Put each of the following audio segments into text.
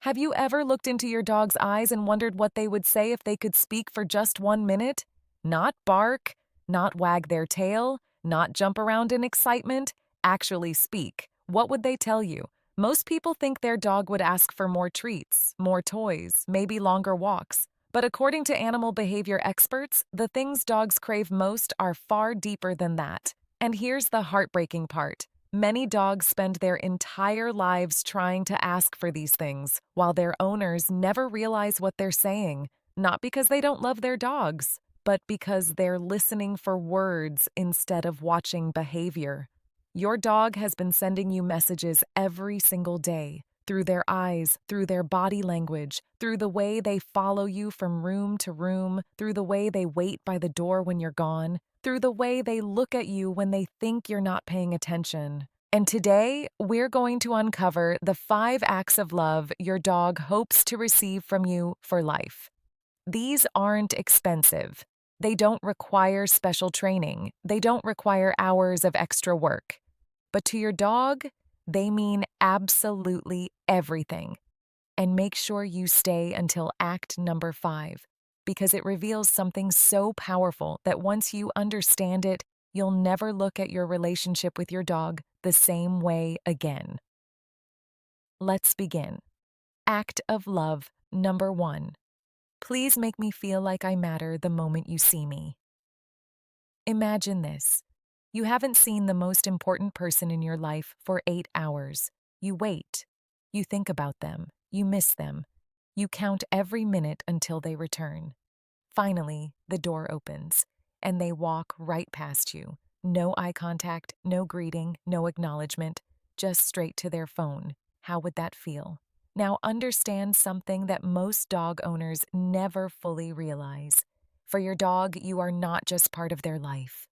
Have you ever looked into your dog's eyes and wondered what they would say if they could speak for just 1 minute? Not bark, not wag their tail, not jump around in excitement, actually speak. What would they tell you? Most people think their dog would ask for more treats, more toys, maybe longer walks. But according to animal behavior experts, the things dogs crave most are far deeper than that. And here's the heartbreaking part. Many dogs spend their entire lives trying to ask for these things, while their owners never realize what they're saying, not because they don't love their dogs, but because they're listening for words instead of watching behavior. Your dog has been sending you messages every single day, through their eyes, through their body language, through the way they follow you from room to room, through the way they wait by the door when you're gone, through the way they look at you when they think you're not paying attention. And today, we're going to uncover the 5 acts of love your dog hopes to receive from you for life. These aren't expensive. They don't require special training. They don't require hours of extra work. But to your dog, they mean absolutely everything. And make sure you stay until act number 5, because it reveals something so powerful that once you understand it, you'll never look at your relationship with your dog the same way again. Let's begin. Act of love number 1. Please make me feel like I matter the moment you see me. Imagine this. You haven't seen the most important person in your life for 8 hours. You wait. You think about them. You miss them. You count every minute until they return. Finally, the door opens, and they walk right past you. No eye contact, no greeting, no acknowledgement, just straight to their phone. How would that feel? Now understand something that most dog owners never fully realize. For your dog, you are not just part of their life.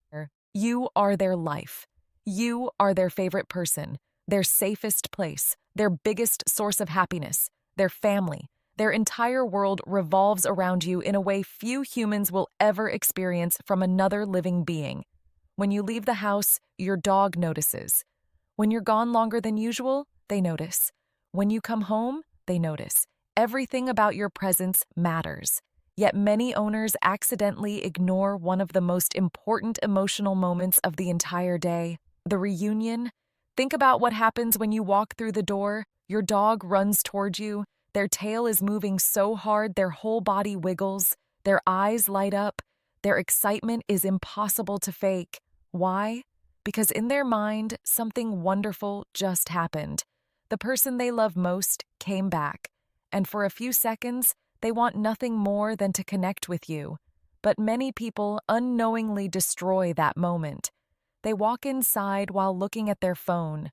You are their life. You are their favorite person, their safest place, their biggest source of happiness, their family. Their entire world revolves around you in a way few humans will ever experience from another living being. When you leave the house, your dog notices. When you're gone longer than usual, they notice. When you come home, they notice. Everything about your presence matters. Yet many owners accidentally ignore one of the most important emotional moments of the entire day, the reunion. Think about what happens when you walk through the door. Your dog runs toward you. Their tail is moving so hard their whole body wiggles. Their eyes light up. Their excitement is impossible to fake. Why? Because in their mind, something wonderful just happened. The person they love most came back. And for a few seconds, they want nothing more than to connect with you. But many people unknowingly destroy that moment. They walk inside while looking at their phone.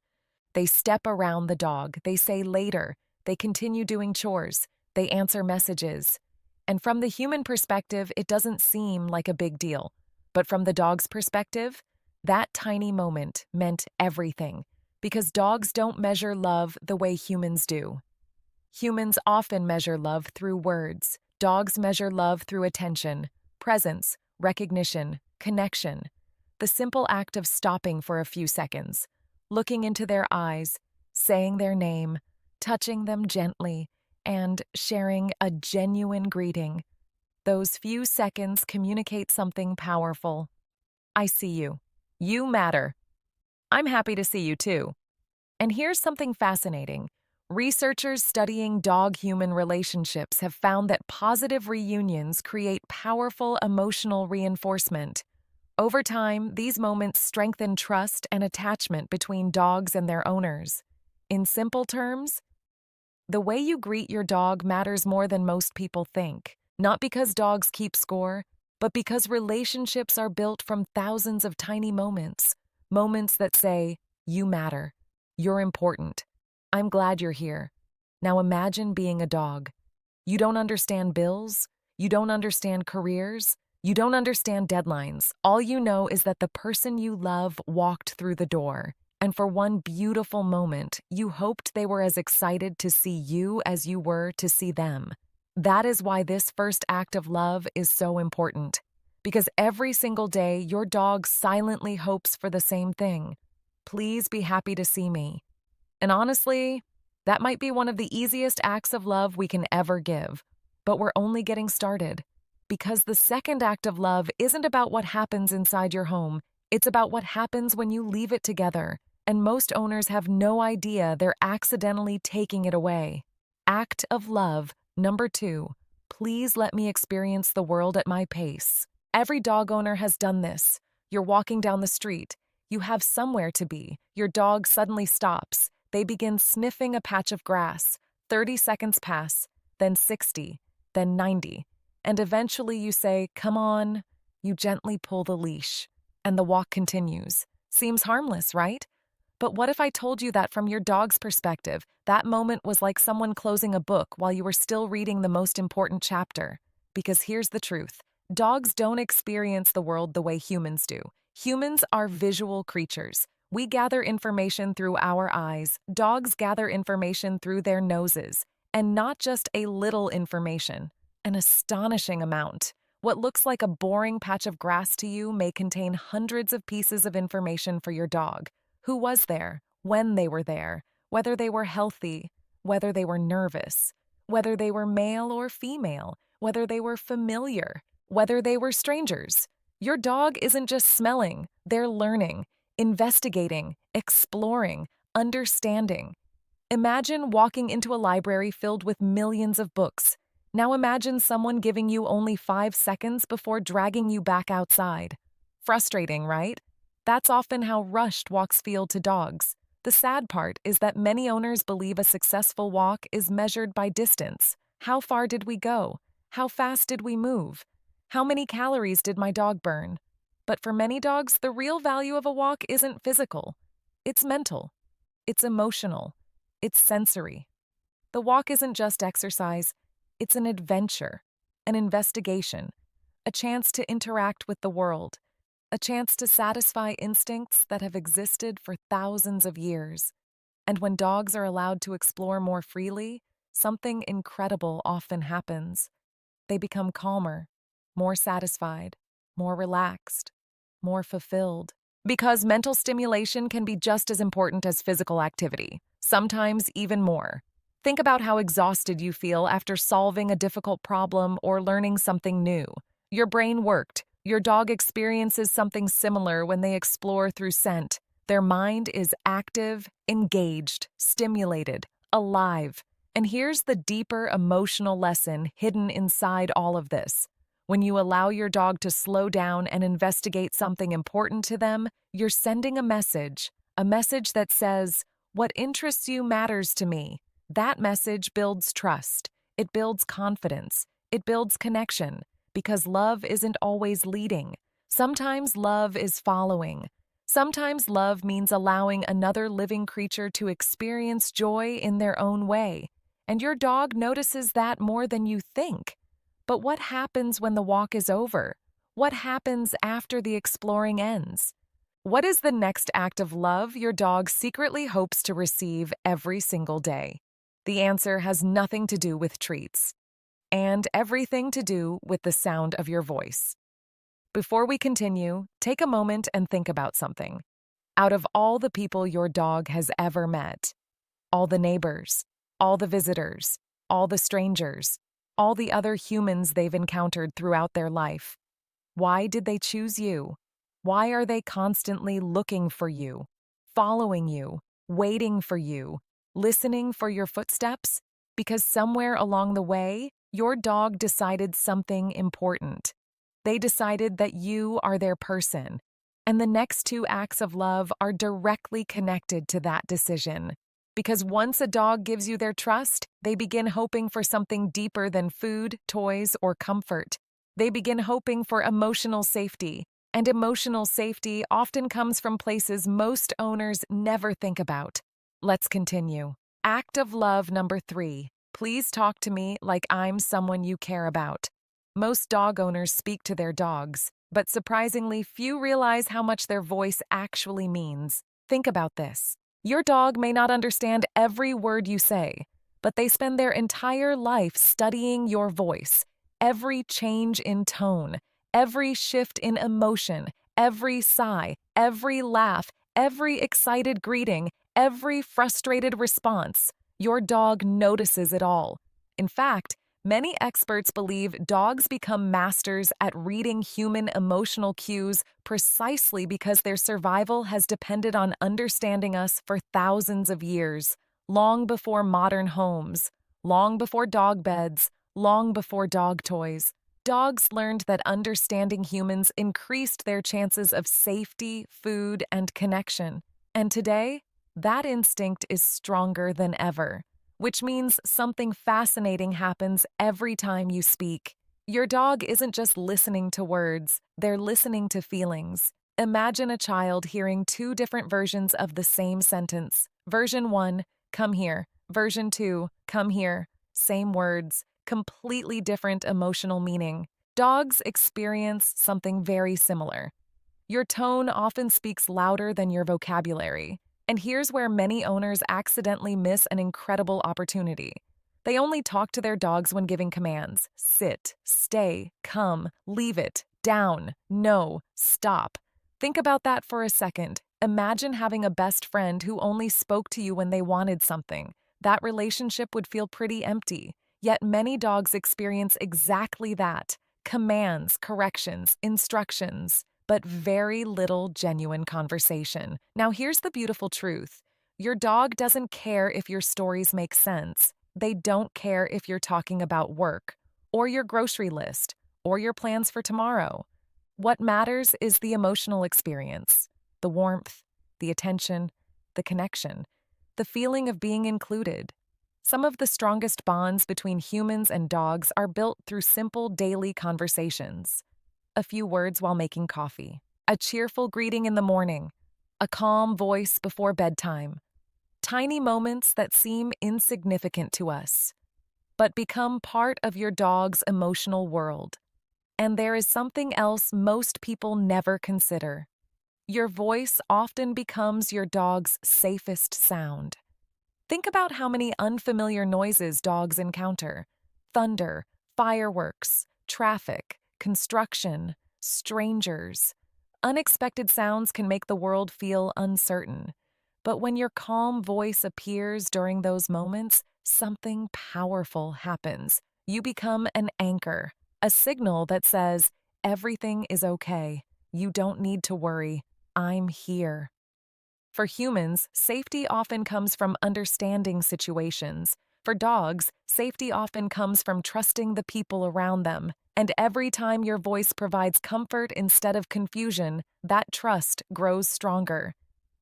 They step around the dog. They say later. They continue doing chores. They answer messages. And from the human perspective, it doesn't seem like a big deal. But from the dog's perspective, that tiny moment meant everything. Because dogs don't measure love the way humans do. Humans often measure love through words. Dogs measure love through attention, presence, recognition, connection. The simple act of stopping for a few seconds, looking into their eyes, saying their name, touching them gently, and sharing a genuine greeting. Those few seconds communicate something powerful. I see you. You matter. I'm happy to see you too. And here's something fascinating. Researchers studying dog-human relationships have found that positive reunions create powerful emotional reinforcement. Over time, these moments strengthen trust and attachment between dogs and their owners. In simple terms, the way you greet your dog matters more than most people think, not because dogs keep score, but because relationships are built from thousands of tiny moments, moments that say, "You matter. You're important. I'm glad you're here." Now imagine being a dog. You don't understand bills. You don't understand careers. You don't understand deadlines. All you know is that the person you love walked through the door. And for one beautiful moment, you hoped they were as excited to see you as you were to see them. That is why this first act of love is so important. Because every single day, your dog silently hopes for the same thing. Please be happy to see me. And honestly, That might be one of the easiest acts of love we can ever give. But we're only getting started. Because the second act of love isn't about what happens inside your home, it's about what happens when you leave it together. And most owners have no idea they're accidentally taking it away. Act of love number 2. Please let me experience the world at my pace. Every dog owner has done this. You're walking down the street. You have somewhere to be. Your dog suddenly stops. They begin sniffing a patch of grass. 30 seconds pass, then 60, then 90. And eventually you say, "Come on." You gently pull the leash. And the walk continues. Seems harmless, right? But what if I told you that from your dog's perspective, that moment was like someone closing a book while you were still reading the most important chapter? Because here's the truth. Dogs don't experience the world the way humans do. Humans are visual creatures. We gather information through our eyes. Dogs gather information through their noses. And not just a little information, an astonishing amount. What looks like a boring patch of grass to you may contain hundreds of pieces of information for your dog. Who was there, when they were there, whether they were healthy, whether they were nervous, whether they were male or female, whether they were familiar, whether they were strangers. Your dog isn't just smelling, they're learning, investigating, exploring, understanding. Imagine walking into a library filled with millions of books. Now imagine someone giving you only 5 seconds before dragging you back outside. Frustrating, right? That's often how rushed walks feel to dogs. The sad part is that many owners believe a successful walk is measured by distance. How far did we go? How fast did we move? How many calories did my dog burn? But for many dogs, the real value of a walk isn't physical. It's mental. It's emotional. It's sensory. The walk isn't just exercise. It's an adventure, an investigation, a chance to interact with the world. A chance to satisfy instincts that have existed for thousands of years. And when dogs are allowed to explore more freely, something incredible often happens. They become calmer, more satisfied, more relaxed, more fulfilled. Because mental stimulation can be just as important as physical activity, sometimes even more. Think about how exhausted you feel after solving a difficult problem or learning something new. Your brain worked. Your dog experiences something similar when they explore through scent. Their mind is active, engaged, stimulated, alive. And here's the deeper emotional lesson hidden inside all of this. When you allow your dog to slow down and investigate something important to them, you're sending a message that says, "What interests you matters to me." That message builds trust. It builds confidence. It builds connection. Because love isn't always leading. Sometimes love is following. Sometimes love means allowing another living creature to experience joy in their own way. And your dog notices that more than you think. But what happens when the walk is over? What happens after the exploring ends? What is the next act of love your dog secretly hopes to receive every single day? The answer has nothing to do with treats. And everything to do with the sound of your voice. Before we continue, take a moment and think about something. Out of all the people your dog has ever met, all the neighbors, all the visitors, all the strangers, all the other humans they've encountered throughout their life, why did they choose you? Why are they constantly looking for you, following you, waiting for you, listening for your footsteps? Because somewhere along the way, your dog decided something important. They decided that you are their person. And the next 2 acts of love are directly connected to that decision. Because once a dog gives you their trust, they begin hoping for something deeper than food, toys, or comfort. They begin hoping for emotional safety. And emotional safety often comes from places most owners never think about. Let's continue. Act of love number 3. Please talk to me like I'm someone you care about. Most dog owners speak to their dogs, but surprisingly few realize how much their voice actually means. Think about this. Your dog may not understand every word you say, but they spend their entire life studying your voice. Every change in tone, every shift in emotion, every sigh, every laugh, every excited greeting, every frustrated response. Your dog notices it all. In fact, many experts believe dogs become masters at reading human emotional cues precisely because their survival has depended on understanding us for thousands of years, long before modern homes, long before dog beds, long before dog toys. Dogs learned that understanding humans increased their chances of safety, food, and connection. And today, that instinct is stronger than ever, which means something fascinating happens every time you speak. Your dog isn't just listening to words, they're listening to feelings. Imagine a child hearing two different versions of the same sentence. Version 1, come here. Version 2, come here. Same words, completely different emotional meaning. Dogs experience something very similar. Your tone often speaks louder than your vocabulary. And here's where many owners accidentally miss an incredible opportunity. They only talk to their dogs when giving commands. Sit, stay, come, leave it, down, no, stop. Think about that for a second. Imagine having a best friend who only spoke to you when they wanted something. That relationship would feel pretty empty. Yet many dogs experience exactly that. Commands, corrections, instructions, but very little genuine conversation. Now, here's the beautiful truth. Your dog doesn't care if your stories make sense. They don't care if you're talking about work, or your grocery list, or your plans for tomorrow. What matters is the emotional experience, the warmth, the attention, the connection, the feeling of being included. Some of the strongest bonds between humans and dogs are built through simple daily conversations. A few words while making coffee, a cheerful greeting in the morning, a calm voice before bedtime. Tiny moments that seem insignificant to us, but become part of your dog's emotional world. And there is something else most people never consider. Your voice often becomes your dog's safest sound. Think about how many unfamiliar noises dogs encounter: thunder, fireworks, traffic, construction, strangers. Unexpected sounds can make the world feel uncertain. But when your calm voice appears during those moments, something powerful happens. You become an anchor, a signal that says, everything is okay. You don't need to worry. I'm here. For humans, safety often comes from understanding situations. For dogs, safety often comes from trusting the people around them. And every time your voice provides comfort instead of confusion, that trust grows stronger.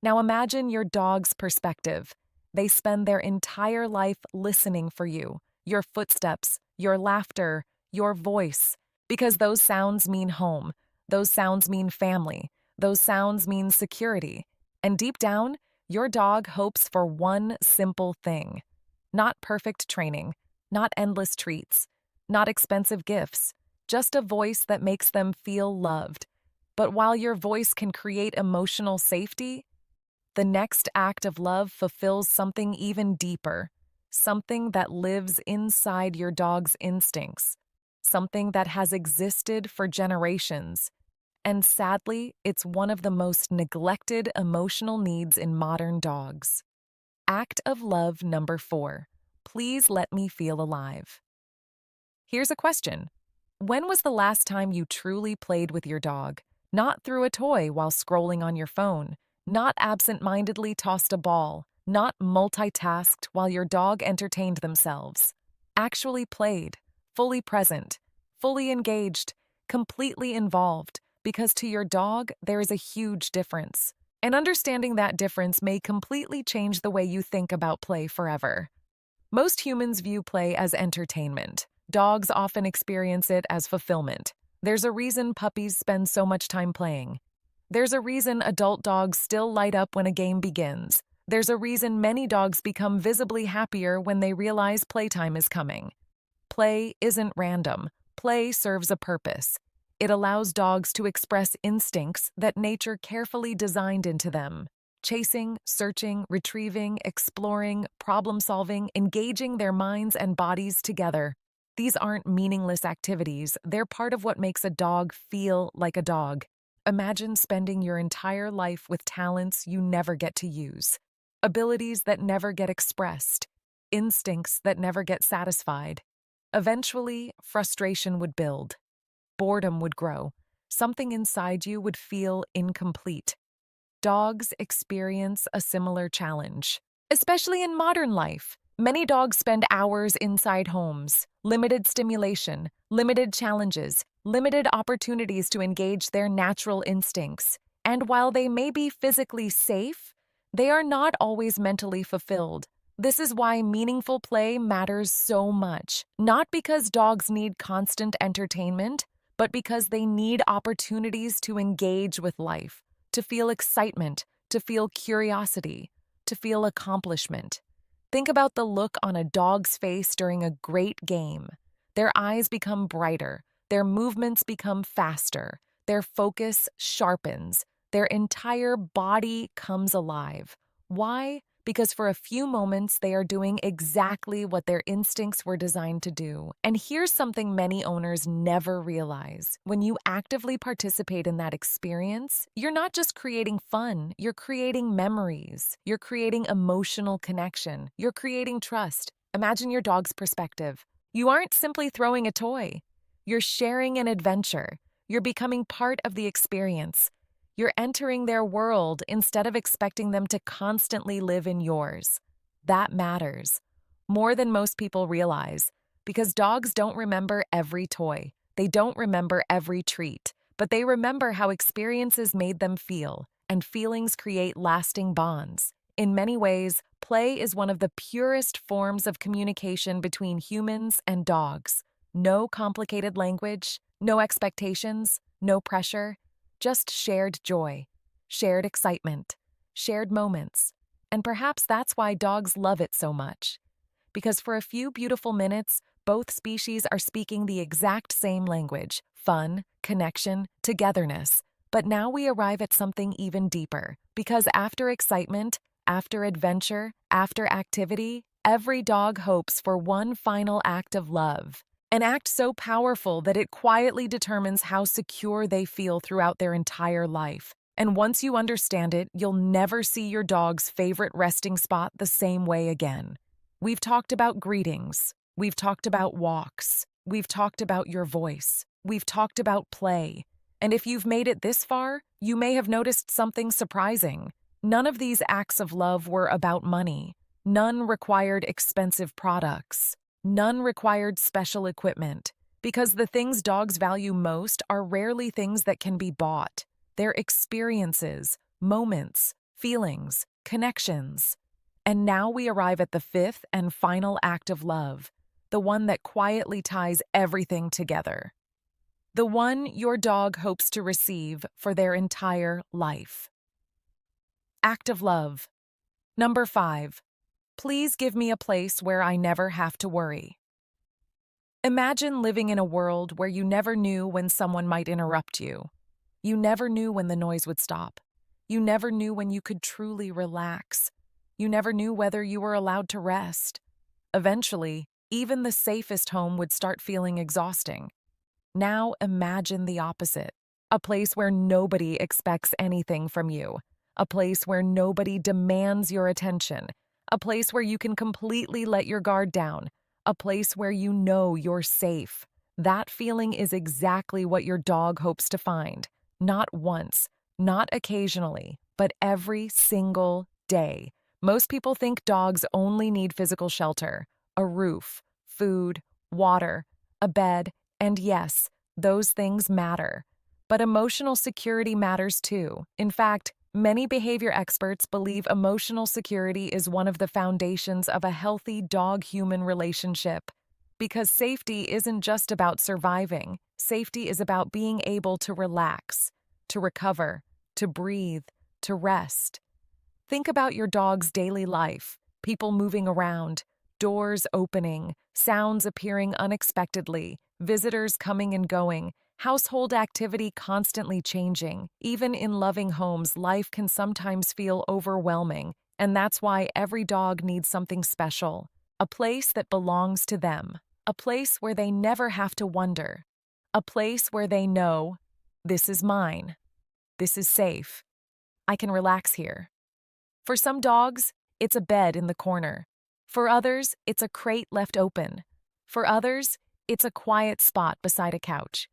Now imagine your dog's perspective. They spend their entire life listening for you, your footsteps, your laughter, your voice, because those sounds mean home, those sounds mean family, those sounds mean security. And deep down, your dog hopes for one simple thing. Not perfect training, not endless treats, not expensive gifts, just a voice that makes them feel loved. But while your voice can create emotional safety, the next act of love fulfills something even deeper, something that lives inside your dog's instincts, something that has existed for generations. And sadly, it's one of the most neglected emotional needs in modern dogs. Act of love number 4. Please let me feel alive. Here's a question. When was the last time you truly played with your dog? Not threw a toy while scrolling on your phone, not absent-mindedly tossed a ball, not multitasked while your dog entertained themselves. Actually played, fully present, fully engaged, completely involved. Because to your dog, there is a huge difference. And understanding that difference may completely change the way you think about play forever. Most humans view play as entertainment. Dogs often experience it as fulfillment. There's a reason puppies spend so much time playing. There's a reason adult dogs still light up when a game begins. There's a reason many dogs become visibly happier when they realize playtime is coming. Play isn't random. Play serves a purpose. It allows dogs to express instincts that nature carefully designed into them. Chasing, searching, retrieving, exploring, problem-solving, engaging their minds and bodies together. These aren't meaningless activities. They're part of what makes a dog feel like a dog. Imagine spending your entire life with talents you never get to use, abilities that never get expressed. instincts that never get satisfied. Eventually, frustration would build, boredom would grow, something inside you would feel incomplete. Dogs experience a similar challenge, especially in modern life. Many dogs spend hours inside homes, limited stimulation, limited challenges, limited opportunities to engage their natural instincts. And while they may be physically safe, they are not always mentally fulfilled. This is why meaningful play matters so much, not because dogs need constant entertainment, but because they need opportunities to engage with life, to feel excitement, to feel curiosity, to feel accomplishment. Think about the look on a dog's face during a great game. Their eyes become brighter, their movements become faster, their focus sharpens, their entire body comes alive. Why? Because for a few moments they are doing exactly what their instincts were designed to do. And here's something many owners never realize. When you actively participate in that experience, you're not just creating fun, you're creating memories, you're creating emotional connection, you're creating trust. Imagine your dog's perspective. You aren't simply throwing a toy. You're sharing an adventure. You're becoming part of the experience. You're entering their world instead of expecting them to constantly live in yours. That matters more than most people realize, because dogs don't remember every toy. They don't remember every treat, but they remember how experiences made them feel, and feelings create lasting bonds. In many ways, play is one of the purest forms of communication between humans and dogs. No complicated language, no expectations, no pressure. Just shared joy, shared excitement, shared moments. And perhaps that's why dogs love it so much. Because for a few beautiful minutes, both species are speaking the exact same language: fun, connection, togetherness. But now we arrive at something even deeper. Because after excitement, after adventure, after activity, every dog hopes for one final act of love. An act so powerful that it quietly determines how secure they feel throughout their entire life. And once you understand it, you'll never see your dog's favorite resting spot the same way again. We've talked about greetings. We've talked about walks. We've talked about your voice. We've talked about play. And if you've made it this far, you may have noticed something surprising. None of these acts of love were about money. None required expensive products. None required special equipment, because the things dogs value most are rarely things that can be bought. They're experiences, moments, feelings, connections. And now we arrive at the fifth and final act of love, the one that quietly ties everything together. The one your dog hopes to receive for their entire life. Act of love. Number 5. Please give me a place where I never have to worry. Imagine living in a world where you never knew when someone might interrupt you. You never knew when the noise would stop. You never knew when you could truly relax. You never knew whether you were allowed to rest. Eventually, even the safest home would start feeling exhausting. Now imagine the opposite. A place where nobody expects anything from you. A place where nobody demands your attention. A place where you can completely let your guard down. A place where you know you're safe. That feeling is exactly what your dog hopes to find. Not once, not occasionally, but every single day. Most people think dogs only need physical shelter, a roof, food, water, a bed, and yes, those things matter. But emotional security matters too. In fact, many behavior experts believe emotional security is one of the foundations of a healthy dog-human relationship. Because safety isn't just about surviving. Safety is about being able to relax, to recover, to breathe, to rest. Think about your dog's daily life: people moving around, doors opening, sounds appearing unexpectedly, visitors coming and going, household activity constantly changing. Even in loving homes, life can sometimes feel overwhelming, and that's why every dog needs something special. A place that belongs to them. A place where they never have to wonder. A place where they know, this is mine. This is safe. I can relax here. For some dogs, it's a bed in the corner. For others, it's a crate left open. For others, it's a quiet spot beside a couch.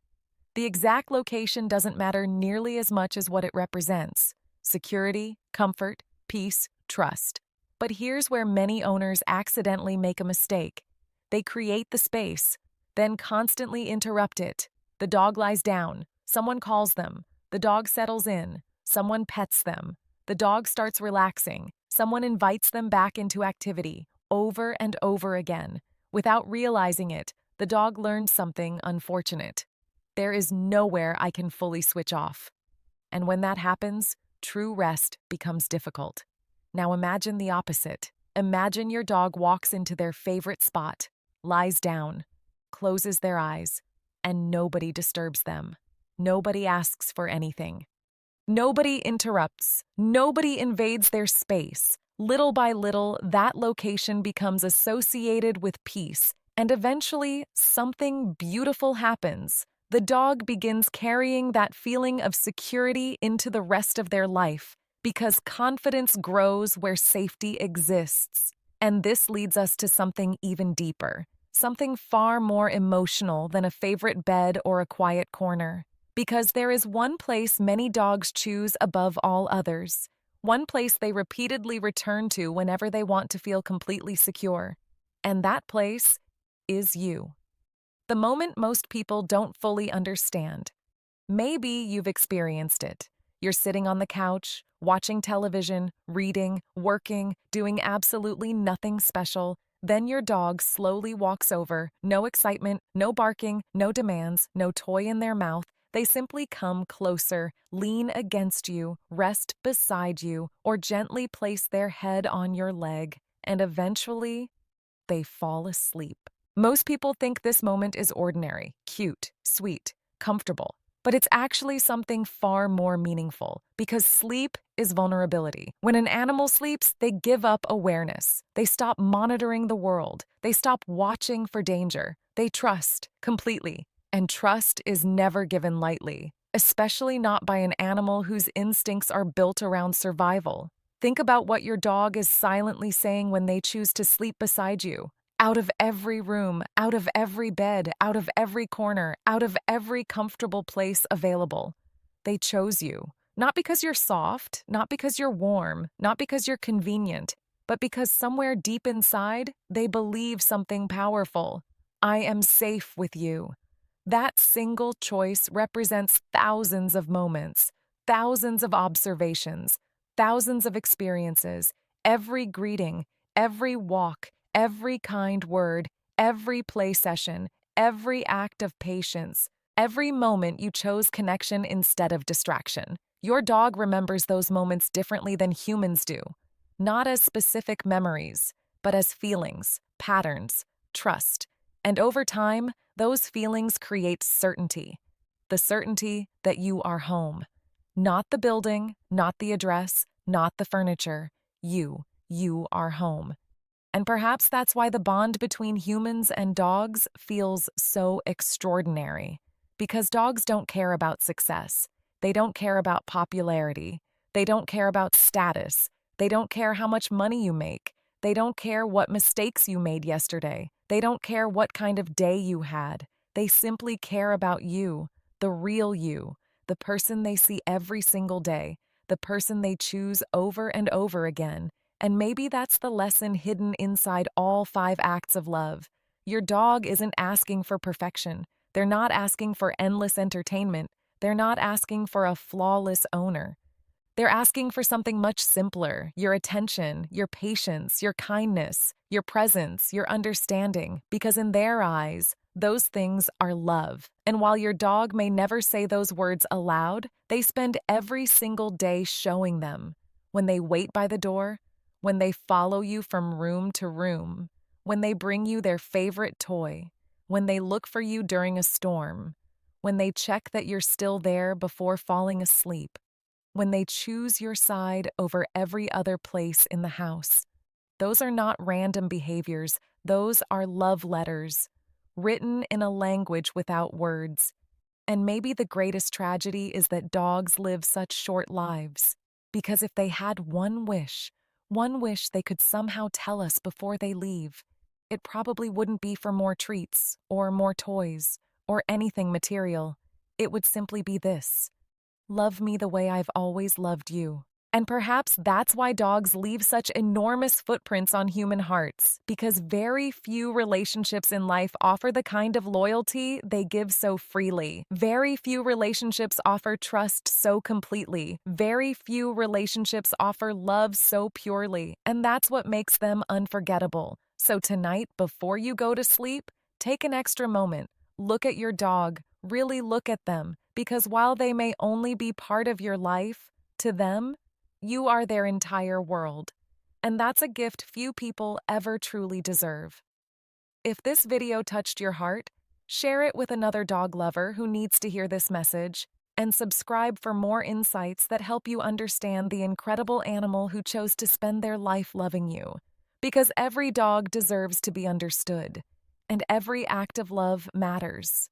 The exact location doesn't matter nearly as much as what it represents: security, comfort, peace, trust. But here's where many owners accidentally make a mistake. They create the space, then constantly interrupt it. The dog lies down, someone calls them, the dog settles in, someone pets them, the dog starts relaxing, someone invites them back into activity, over and over again. Without realizing it, the dog learned something unfortunate. There is nowhere I can fully switch off. And when that happens, true rest becomes difficult. Now imagine the opposite. Imagine your dog walks into their favorite spot, lies down, closes their eyes, and nobody disturbs them. Nobody asks for anything. Nobody interrupts. Nobody invades their space. Little by little, that location becomes associated with peace, and eventually, something beautiful happens. The dog begins carrying that feeling of security into the rest of their life, because confidence grows where safety exists. And this leads us to something even deeper, something far more emotional than a favorite bed or a quiet corner. Because there is one place many dogs choose above all others, one place they repeatedly return to whenever they want to feel completely secure. And that place is you. The moment most people don't fully understand. Maybe you've experienced it. You're sitting on the couch, watching television, reading, working, doing absolutely nothing special. Then your dog slowly walks over, no excitement, no barking, no demands, no toy in their mouth. They simply come closer, lean against you, rest beside you, or gently place their head on your leg, and eventually, they fall asleep. Most people think this moment is ordinary, cute, sweet, comfortable, but it's actually something far more meaningful, because sleep is vulnerability. When an animal sleeps, they give up awareness. They stop monitoring the world. They stop watching for danger. They trust completely. And trust is never given lightly, especially not by an animal whose instincts are built around survival. Think about what your dog is silently saying when they choose to sleep beside you. Out of every room, out of every bed, out of every corner, out of every comfortable place available. They chose you, not because you're soft, not because you're warm, not because you're convenient, but because somewhere deep inside, they believe something powerful. I am safe with you. That single choice represents thousands of moments, thousands of observations, thousands of experiences, every greeting, every walk, every kind word, every play session, every act of patience, every moment you chose connection instead of distraction. Your dog remembers those moments differently than humans do, not as specific memories, but as feelings, patterns, trust. And over time, those feelings create certainty. The certainty that you are home. Not the building, not the address, not the furniture. You are home. And perhaps that's why the bond between humans and dogs feels so extraordinary. Because dogs don't care about success. They don't care about popularity. They don't care about status. They don't care how much money you make. They don't care what mistakes you made yesterday. They don't care what kind of day you had. They simply care about you, the real you, the person they see every single day, the person they choose over and over again. And maybe that's the lesson hidden inside all 5 acts of love. Your dog isn't asking for perfection. They're not asking for endless entertainment. They're not asking for a flawless owner. They're asking for something much simpler: your attention, your patience, your kindness, your presence, your understanding, because in their eyes, those things are love. And while your dog may never say those words aloud, they spend every single day showing them. When they wait by the door, when they follow you from room to room, when they bring you their favorite toy, when they look for you during a storm, when they check that you're still there before falling asleep, when they choose your side over every other place in the house. Those are not random behaviors. Those are love letters, written in a language without words. And maybe the greatest tragedy is that dogs live such short lives. Because if they had one wish, One wish they could somehow tell us before they leave. It probably wouldn't be for more treats, or more toys, or anything material. It would simply be this: love me the way I've always loved you. And perhaps that's why dogs leave such enormous footprints on human hearts, because very few relationships in life offer the kind of loyalty they give so freely. Very few relationships offer trust so completely. Very few relationships offer love so purely, and that's what makes them unforgettable. So tonight, before you go to sleep, take an extra moment. Look at your dog. Really look at them, because while they may only be part of your life, to them, you are their entire world. And that's a gift few people ever truly deserve. If this video touched your heart, share it with another dog lover who needs to hear this message, and subscribe for more insights that help you understand the incredible animal who chose to spend their life loving you. Because every dog deserves to be understood, and every act of love matters.